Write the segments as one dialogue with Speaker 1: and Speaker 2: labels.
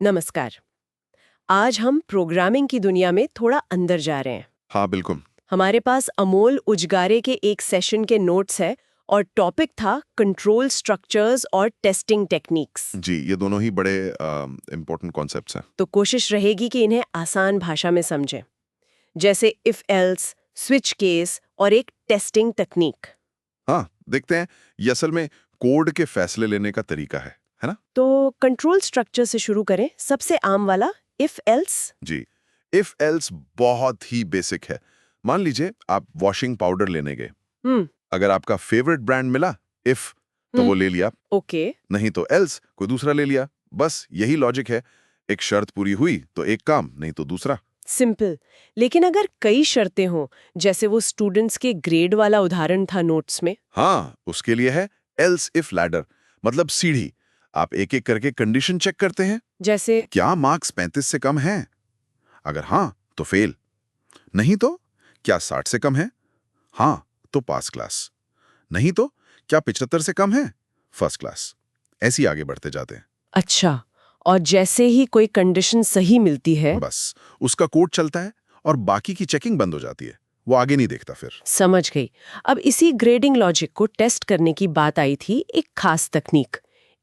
Speaker 1: नमस्कार। आज हम प्रोग्रामिंग की दुनिया में थोड़ा अंदर जा रहे हैं।
Speaker 2: हाँ बिल्कुल।
Speaker 1: हमारे पास अमोल उजगारे के एक सेशन के नोट्स है और टॉपिक था कंट्रोल स्ट्रक्चर्स और टेस्टिंग टेक्निक्स।
Speaker 2: जी, ये दोनों ही बड़े इम्पोर्टेंट कॉन्सेप्ट्स हैं।
Speaker 1: तो कोशिश रहेगी कि इन्हें आसान भाषा में समझें, जैसे इफ एल्स, स्विच केस और एक टेस्टिंग तकनीक।
Speaker 2: हाँ, देखते हैं ये असल में कोड के फैसले लेने का तरीका है ना?
Speaker 1: तो कंट्रोल स्ट्रक्चर से शुरू करें। सबसे आम वाला इफ एल्स।
Speaker 2: जी, इफ एल्स बहुत ही बेसिक है। मान लीजिए आप वॉशिंग पाउडर लेने गए।
Speaker 1: हम्म।
Speaker 2: अगर आपका फेवरेट ब्रांड मिला, इफ, तो वो ले लिया,
Speaker 1: ओके।
Speaker 2: नहीं तो एल्स कोई दूसरा ले लिया। बस यही लॉजिक है। एक शर्त पूरी हुई तो एक काम, नहीं तो दूसरा।
Speaker 1: सिंपल। लेकिन अगर कई शर्तें हों, जैसे वो स्टूडेंट्स के ग्रेड वाला उदाहरण था नोट्स में।
Speaker 2: हाँ, उसके लिए है एल्स इफ लैडर, मतलब सीढ़ी। आप एक एक करके कंडीशन चेक करते हैं।
Speaker 1: जैसे
Speaker 2: क्या मार्क्स 35 से कम हैं? अगर हाँ तो फेल, नहीं तो क्या 60 से कम है? हाँ तो पास क्लास, नहीं तो क्या 75 से कम है? First class. ऐसी आगे बढ़ते जाते हैं।
Speaker 1: अच्छा, और जैसे ही कोई कंडीशन सही मिलती है।
Speaker 2: बस उसका कोड चलता है और बाकी की चेकिंग बंद हो जाती है। वो आगे नहीं देखता फिर।
Speaker 1: समझ गई। अब इसी ग्रेडिंग लॉजिक को टेस्ट करने की बात आई थी एक खास तकनीक,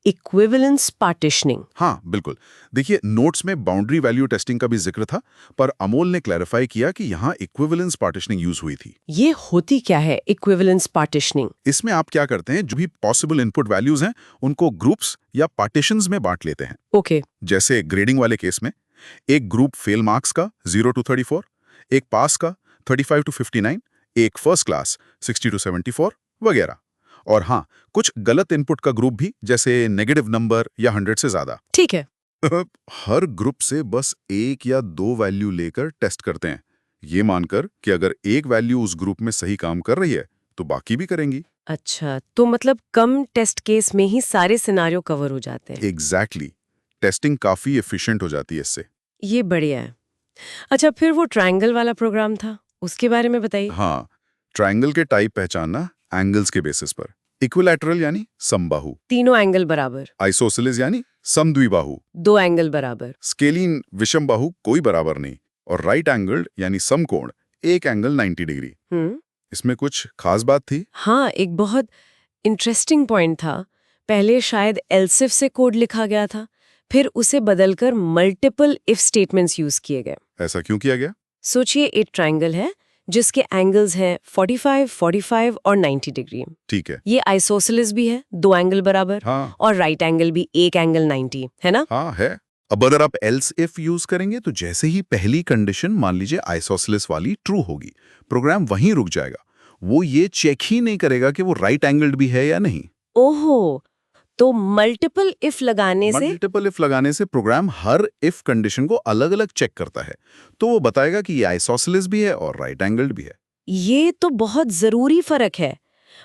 Speaker 1: इक्विवेलेंस पार्टीशनिंग।
Speaker 2: हाँ बिल्कुल। देखिए, नोट्स में बाउंड्री वैल्यू टेस्टिंग का भी जिक्र था, पर अमोल ने क्लैरिफाई किया कि यहाँ इक्विवेलेंस पार्टीशनिंग यूज हुई थी।
Speaker 1: ये होती क्या है इक्विवेलेंस पार्टीशनिंग?
Speaker 2: इसमें आप क्या करते हैं, जो भी पॉसिबल इनपुट वैल्यूज हैं उनको ग्रुप्स या पार्टीशंस में बांट लेते हैं।
Speaker 1: ओके।
Speaker 2: जैसे ग्रेडिंग वाले केस में एक ग्रुप फेल मार्क्स का 0 to 34, एक पास का 35 to 59, एक फर्स्ट क्लास 60 to 74 वगैरह। और हाँ, कुछ गलत इनपुट का ग्रुप भी, जैसे नेगेटिव नंबर या 100 से ज्यादा।
Speaker 1: ठीक है।
Speaker 2: हर ग्रुप से बस एक या दो वैल्यू लेकर टेस्ट करते हैं, ये मानकर कि अगर एक वैल्यू उस ग्रुप में सही काम कर रही है तो बाकी भी करेंगी।
Speaker 1: अच्छा, तो मतलब कम टेस्ट केस में ही सारे सिनारियो कवर हो जाते हैं।
Speaker 2: एग्जैक्टली। टेस्टिंग काफी एफिशिएंट हो जाती है इससे।
Speaker 1: ये बढ़िया है। अच्छा, फिर वो ट्रायंगल वाला प्रोग्राम था, उसके बारे में बताइए।
Speaker 2: हाँ, ट्रायंगल के टाइप पहचानना एंगल्स के बेसिस पर। इक्विलैटरल यानी समबाहु,
Speaker 1: तीनों एंगल बराबर।
Speaker 2: आइसोसेलेस यानी समद्विबाहु,
Speaker 1: दो एंगल बराबर।
Speaker 2: स्केलीन विषमबाहु कोई बराबर नहीं, और राइट एंगल्ड यानी समकोण, एक एंगल 90 डिग्री। इसमें कुछ खास बात थी?
Speaker 1: हाँ, एक बहुत इंटरेस्टिंग पॉइंट था। पहले शायद एल्सिफ से कोड लिखा गया था, फिर उसे बदलकर मल्टीपल इफ स्टेटमेंट्स यूज किए गए।
Speaker 2: ऐसा क्यों किया गया?
Speaker 1: सोचिए, एक ट्रायंगल है जिसके एंगल्स हैं 45, 45 और 90 डिग्री।
Speaker 2: ठीक है।
Speaker 1: ये आइसोसेलेस भी है, दो एंगल बराबर।
Speaker 2: हाँ।
Speaker 1: और राइट एंगल भी एक एंगल 90, है ना?
Speaker 2: हाँ है। अब अगर आप एल्स इफ यूज करेंगे तो जैसे ही पहली कंडीशन, मान लीजिए आइसोसेलेस वाली, ट्रू होगी, प्रोग्राम वहीं रुक जाएगा। वो ये चेक ही नहीं करेगा कि वो राइट एंगल्ड भी है या नहीं।
Speaker 1: ओहो, तो मल्टीपल इफ लगाने से
Speaker 2: मल्टीपल इफ लगाने से प्रोग्राम हर इफ कंडीशन को अलग अलग चेक करता है, तो वो बताएगा कि ये आइसोसेलेस भी है और राइट एंगल्ड भी है।
Speaker 1: ये तो बहुत जरूरी फर्क है।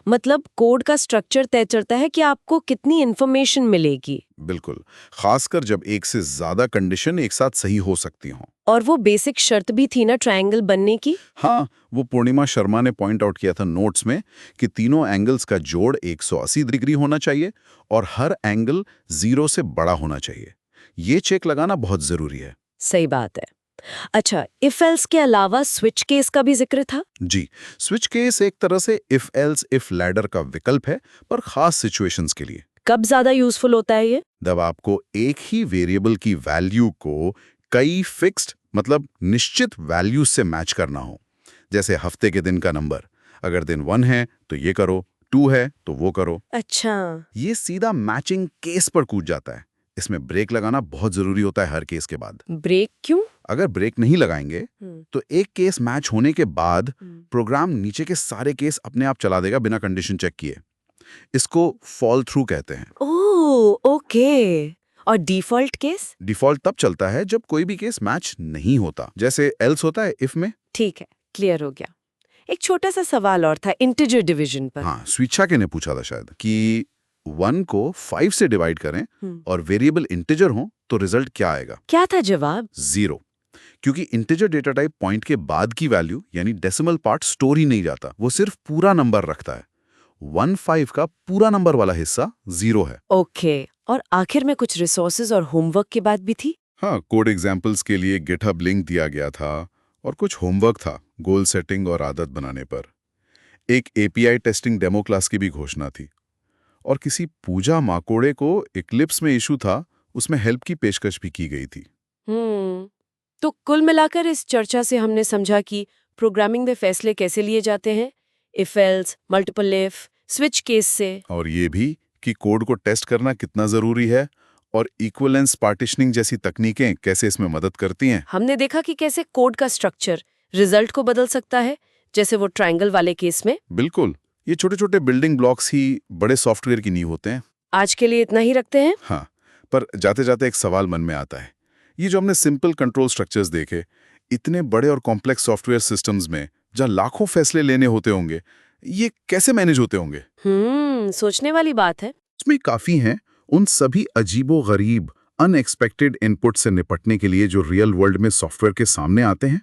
Speaker 1: मतलब कोड का स्ट्रक्चर तय करता है कि आपको कितनी इंफॉर्मेशन मिलेगी।
Speaker 2: बिल्कुल, खासकर जब एक से ज्यादा कंडीशन एक साथ सही हो सकती हों।
Speaker 1: और वो बेसिक शर्त भी थी ना ट्रायंगल बनने की।
Speaker 2: हाँ, वो पूर्णिमा शर्मा ने पॉइंट आउट किया था नोट्स में कि तीनों एंगल्स का जोड़ 180 डिग्री होना चाहिए और हर एंगल 0 से बड़ा होना चाहिए। ये चेक लगाना बहुत जरूरी है।
Speaker 1: सही बात है। अच्छा, इफ एल्स के अलावा स्विच केस का भी जिक्र था।
Speaker 2: जी, स्विच केस एक तरह से इफ एल्स इफ लैडर का विकल्प है, पर खास सिचुएशंस के लिए।
Speaker 1: कब ज्यादा यूजफुल होता है ये?
Speaker 2: जब आपको एक ही वेरिएबल की वैल्यू को कई फिक्स्ड, मतलब निश्चित वैल्यूज से मैच करना हो। जैसे हफ्ते के दिन का नंबर, अगर दिन 1 है तो ये करो, 2 है तो वो करो।
Speaker 1: अच्छा।
Speaker 2: ये सीधा मैचिंग केस पर कूद जाता है। इसमें ब्रेक लगाना बहुत जरूरी होता है हर केस के बाद।
Speaker 1: ब्रेक क्यों?
Speaker 2: अगर ब्रेक नहीं लगाएंगे तो एक केस मैच होने के बाद प्रोग्राम नीचे के सारे केस अपने आप चला देगा बिना कंडीशन चेक किए। इसको फॉल थ्रू कहते हैं।
Speaker 1: ओह, ओके। और डिफॉल्ट केस?
Speaker 2: डिफॉल्ट तब चलता है जब कोई भी केस मैच नहीं होता, जैसे एल्स होता है इफ में।
Speaker 1: ठीक है, क्लियर हो गया। एक छोटा सा सवाल और था इंटीजर डिवीजन पर।
Speaker 2: हाँ, स्वीच्छा के ने पूछा था शायद कि 1 को 5 से डिवाइड करें और वेरिएबल इंटीजर हो तो रिजल्ट क्या आएगा?
Speaker 1: क्या था जवाब?
Speaker 2: 0, क्योंकि इंटीजर डेटा टाइप पॉइंट के बाद की वैल्यू यानी डेसिमल पार्ट स्टोर ही नहीं जाता, वो सिर्फ पूरा नंबर रखता है। 15 का पूरा नंबर वाला हिस्सा 0 है।
Speaker 1: ओके। और आखिर में कुछ रिसोर्सेज और होमवर्क की बात भी थी।
Speaker 2: हाँ, कोड एग्जाम्पल्स के लिए गिटहब लिंक दिया गया था और कुछ होमवर्क था गोल सेटिंग और आदत बनाने पर। एक एपीआई टेस्टिंग डेमो क्लास की भी घोषणा थी और किसी पूजा माकोड़े को इक्लिप्स में इशू था, उसमें हेल्प की पेशकश भी की गई थी।
Speaker 1: तो कुल मिलाकर इस चर्चा से हमने समझा कि प्रोग्रामिंग में फैसले कैसे लिए जाते हैं, if else, multiple if, switch case से।
Speaker 2: और ये भी कि कोड को टेस्ट करना कितना जरूरी है और इक्विवेलेंस पार्टीशनिंग जैसी तकनीकें कैसे इसमें मदद करती हैं।
Speaker 1: हमने देखा कि कैसे कोड का स्ट्रक्चर रिजल्ट को बदल सकता है, जैसे वो ट्रायंगल वाले केस में।
Speaker 2: बिल्कुल, ये छोटे छोटे बिल्डिंग ब्लॉक्स ही बड़े सॉफ्टवेयर की नींव होते हैं।
Speaker 1: आज के लिए इतना ही रखते हैं।
Speaker 2: हाँ, पर जाते जाते एक सवाल मन में आता है। ये जो हमने सिंपल कंट्रोल स्ट्रक्चर्स देखे, इतने बड़े और कॉम्प्लेक्स सॉफ्टवेयर सिस्टम्स में जहाँ लाखों फैसले लेने होते होंगे, ये कैसे मैनेज होते होंगे?
Speaker 1: सोचने वाली बात है।
Speaker 2: इसमें काफी हैं उन सभी अजीबो-गरीब, अनएक्सपेक्टेड इनपुट से निपटने के लिए जो रियल वर्ल्ड में सॉफ्टवेयर के सामने आते हैं।